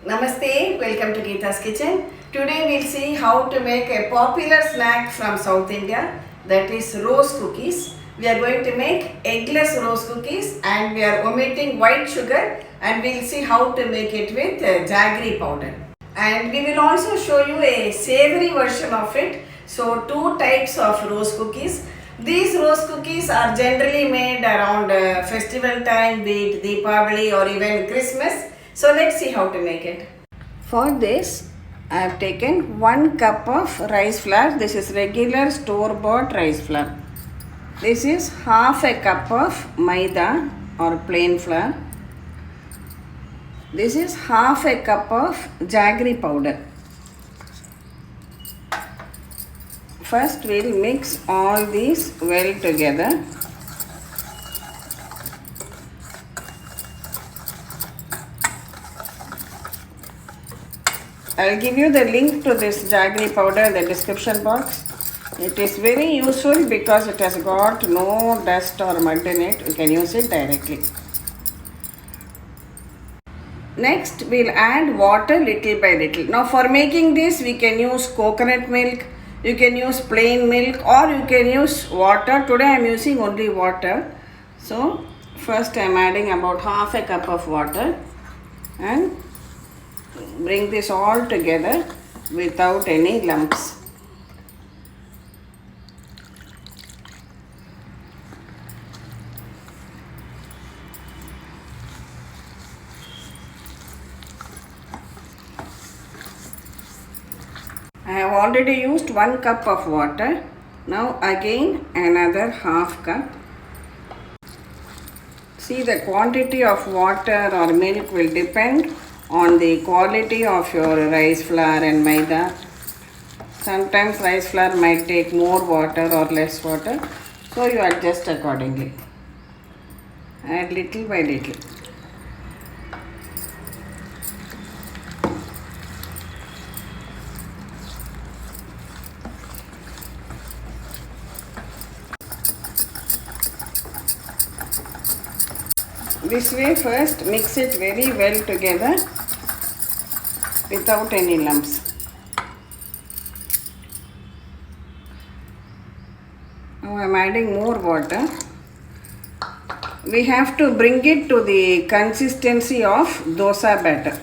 Namaste, welcome to Geeta's Kitchen. Today we'll see how to make a popular snack from South India, that is rose cookies. We are going to make eggless rose cookies and we are omitting white sugar, and we'll see how to make it with jaggery powder. And we will also show you a savory version of it. So two types of rose cookies. These rose cookies are generally made around festival time, be it Deepavali or even Christmas. So let's see how to make it. For this, I have taken 1 cup of rice flour. This is regular store-bought rice flour. This is half a cup of maida or plain flour. This is half a cup of jaggery powder. First we'll mix all these well together. I'll give you the link to this jaggery powder in the description box. It is very useful because it has got no dust or mud in it. You can use it directly. Next, we'll add water little by little. Now for making this, we can use coconut milk, you can use plain milk, or you can use water. Today I am using only water. So first I am adding about half a cup of water and bring this all together without any lumps. I have already used 1 cup of water. Now again another half cup. See, the quantity of water or milk will depend on the quality of your rice flour and maida. Sometimes rice flour might take more water or less water, so you adjust accordingly. Add little by little. This way, first mix it very well together without any lumps. Now I am adding more water. We have to bring it to the consistency of dosa batter.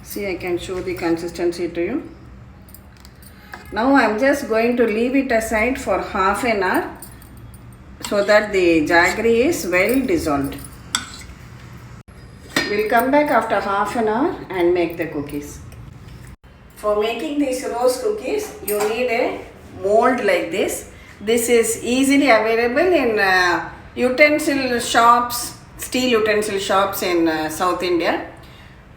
See, I can show the consistency to you. Now I am just going to leave it aside for half an hour so that the jaggery is well dissolved. We'll come back after half an hour and make the cookies. For making these rose cookies, you need a mold like this. This is easily available in utensil shops, steel utensil shops in South India.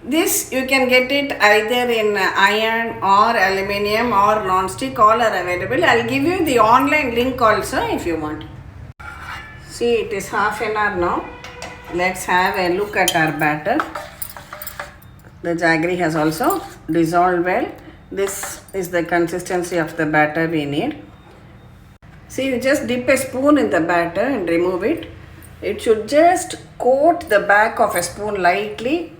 This you can get it either in iron or aluminium or non-stick, all are available. I'll give you the online link also if you want. See, it is half an hour now. Let's have a look at our batter. The jaggery has also dissolved well. This is the consistency of the batter we need. See, you just dip a spoon in the batter and remove it. It should just coat the back of a spoon lightly.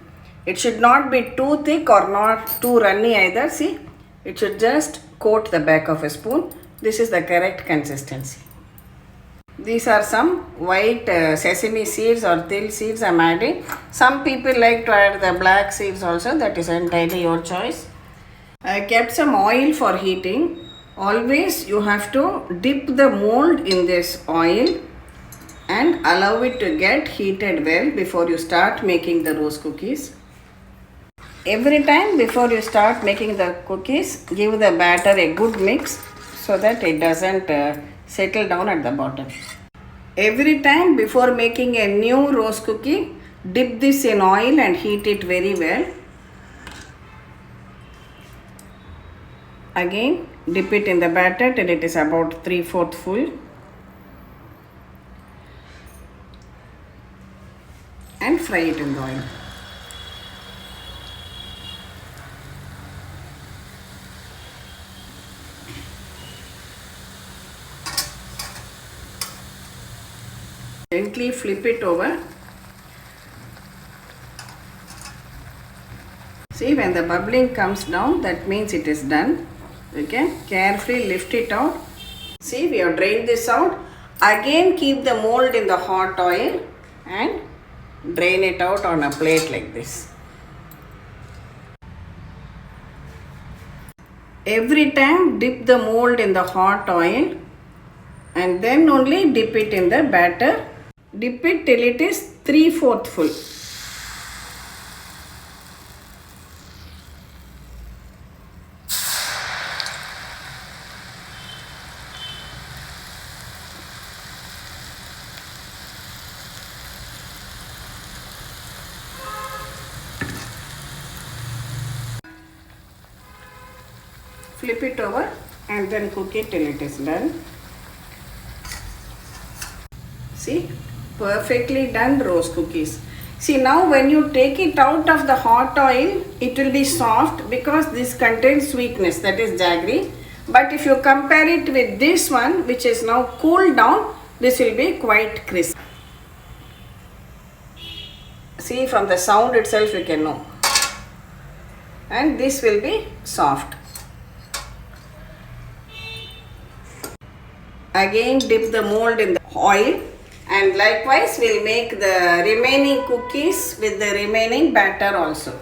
It should not be too thick or not too runny either. See, it should just coat the back of a spoon. This is the correct consistency. These are some white sesame seeds or til seeds I am adding. Some people like to add the black seeds also. That is entirely your choice. I kept some oil for heating. Always you have to dip the mold in this oil and allow it to get heated well before you start making the rose cookies. Every time before you start making the cookies, give the batter a good mix so that it doesn't settle down at the bottom. Every time before making a new rose cookie, dip this in oil and heat it very well. Again, dip it in the batter till it is about 3/4 full. And fry it in the oil. Gently flip it over. See, when the bubbling comes down, that means it is done. Okay, carefully lift it out. See, we have drained this out. Again, keep the mold in the hot oil and drain it out on a plate like this. Every time dip the mold in the hot oil and then only dip it in the batter. Dip it till it is 3/4 full. Flip it over and then cook it till it is done. See, perfectly done rose cookies. See, now when you take it out of the hot oil, it will be soft because this contains sweetness, that is jaggery. But if you compare it with this one, which is now cooled down, this will be quite crisp. See, from the sound itself you can know. And this will be soft. Again dip the mold in the oil and likewise we'll make the remaining cookies with the remaining batter also.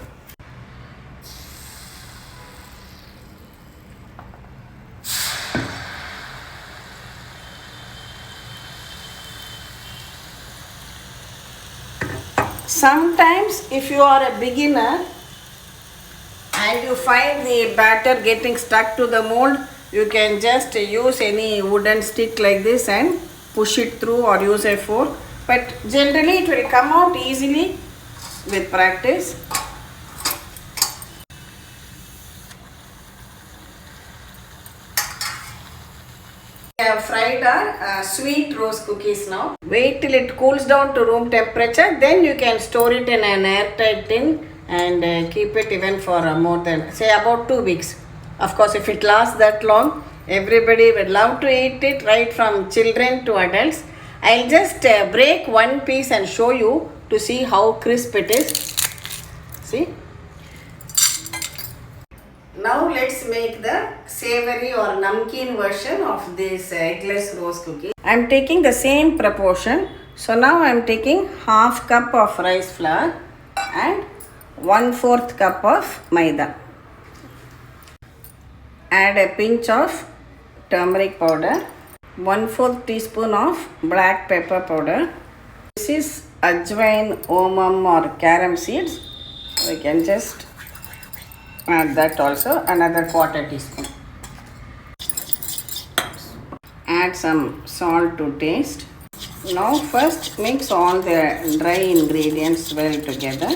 Sometimes if you are a beginner and you find the batter getting stuck to the mold, you can just use any wooden stick like this and push it through or use a fork. But generally it will come out easily with practice. We have fried our sweet rose cookies now. Wait till it cools down to room temperature. Then you can store it in an airtight tin and keep it even for more than, say, about 2 weeks. Of course, if it lasts that long, everybody would love to eat it, right from children to adults. I'll just break one piece and show you to see how crisp it is. See? Now let's make the savory or namkeen version of this eggless rose cookie. I'm taking the same proportion. So now I'm taking half cup of rice flour and 1/4 cup of maida. Add a pinch of turmeric powder, 1/4 teaspoon of black pepper powder. This is ajwain, omam or carom seeds. We can just add that also, another 1/4 teaspoon. Add some salt to taste. Now first mix all the dry ingredients well together.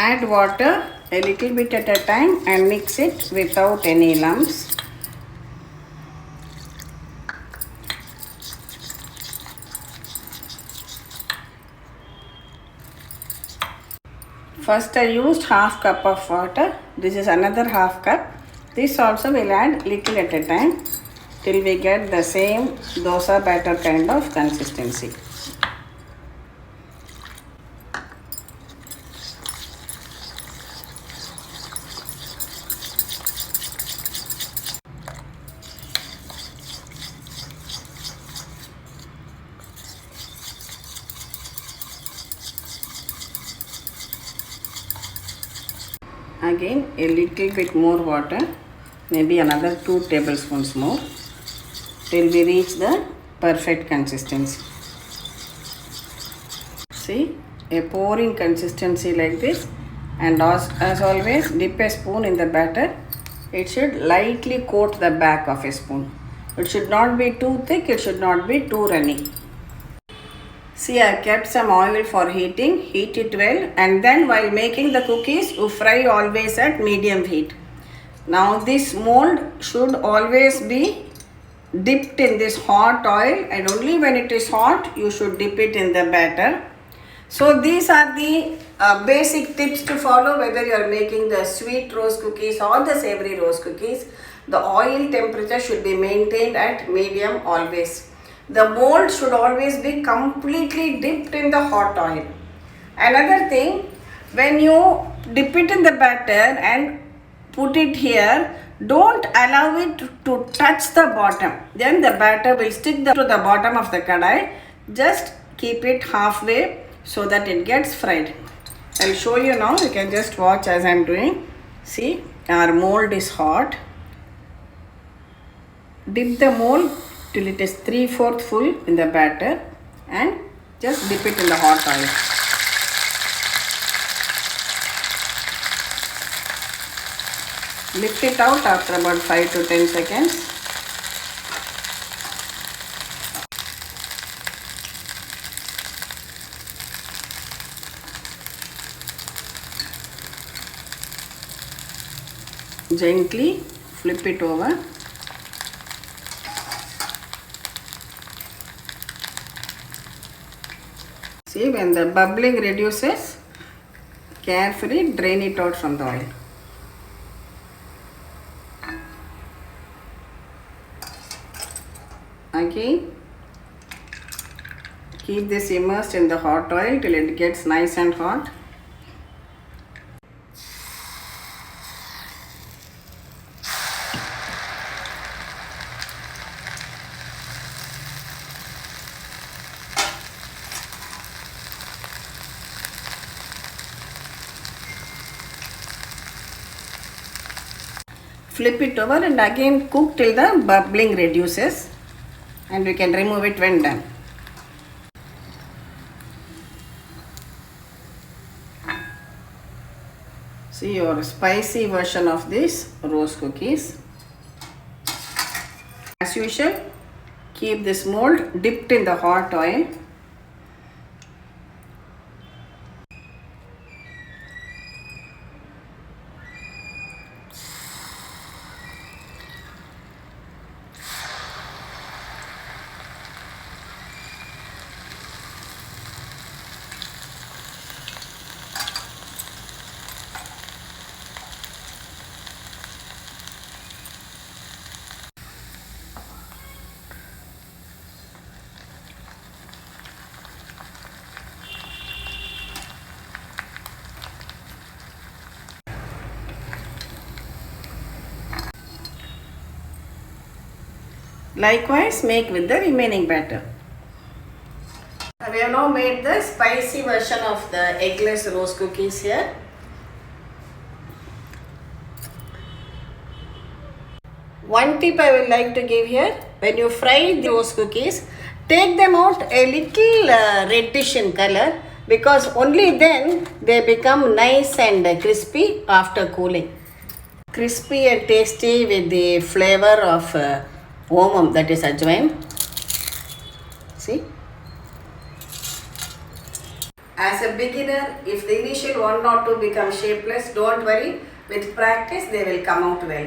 Add water a little bit at a time and mix it without any lumps. First I used half cup of water. This is another half cup. This also will add little at a time till we get the same dosa batter kind of consistency. Again a little bit more water, maybe another 2 tablespoons more till we reach the perfect consistency. See, a pouring consistency like this, and as always dip a spoon in the batter. It should lightly coat the back of a spoon. It should not be too thick, it should not be too runny. See, I kept some oil for heating. Heat it well, and then while making the cookies, you fry always at medium heat. Now this mold should always be dipped in this hot oil, and only when it is hot you should dip it in the batter. So these are the basic tips to follow whether you are making the sweet rose cookies or the savory rose cookies. The oil temperature should be maintained at medium always. The mold should always be completely dipped in the hot oil. Another thing, when you dip it in the batter and put it here, don't allow it to touch the bottom. Then the batter will stick to the bottom of the kadai. Just keep it halfway so that it gets fried. I'll show you now. You can just watch as I'm doing. See, our mold is hot. Dip the mold till it is 3/4 full in the batter and just dip it in the hot oil. Lift it out after about 5 to 10 seconds. Gently flip it over. See, when the bubbling reduces, carefully drain it out from the oil. Again, keep this immersed in the hot oil till it gets nice and hot. Flip it over and again cook till the bubbling reduces, and we can remove it when done. See your spicy version of this rose cookies. As usual, keep this mold dipped in the hot oil. Likewise, make with the remaining batter. We have now made the spicy version of the eggless rose cookies here. One tip I would like to give here, when you fry the rose cookies, take them out a little reddish in color, because only then they become nice and crispy after cooling. Crispy and tasty with the flavor of omam, that is ajwain. See? As a beginner, if the initial 1 or 2 become shapeless, don't worry. With practice, they will come out well.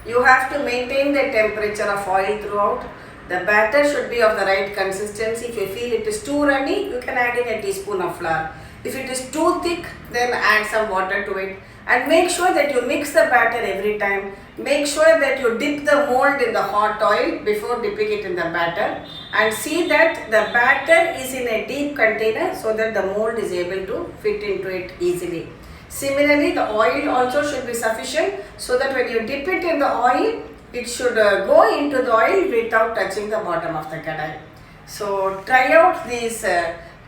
You have to maintain the temperature of oil throughout. The batter should be of the right consistency. If you feel it is too runny, you can add in a teaspoon of flour. If it is too thick, then add some water to it. And make sure that you mix the batter every time. Make sure that you dip the mold in the hot oil before dipping it in the batter. And see that the batter is in a deep container so that the mold is able to fit into it easily. Similarly, the oil also should be sufficient so that when you dip it in the oil, it should go into the oil without touching the bottom of the kadai. So try out these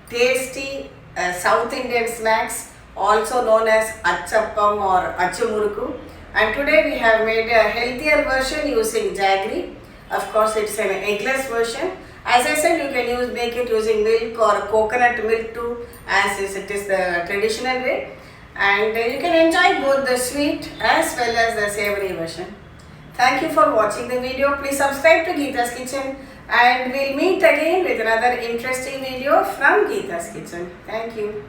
tasty South Indian snacks, also known as achappam or achumuruku. And today we have made a healthier version using jaggery. Of course, it's an eggless version. As I said, you can make it using milk or coconut milk too, as it is the traditional way. And you can enjoy both the sweet as well as the savory version. Thank you for watching the video. Please subscribe to Geeta's Kitchen, and we'll meet again with another interesting video from Geeta's Kitchen. Thank you.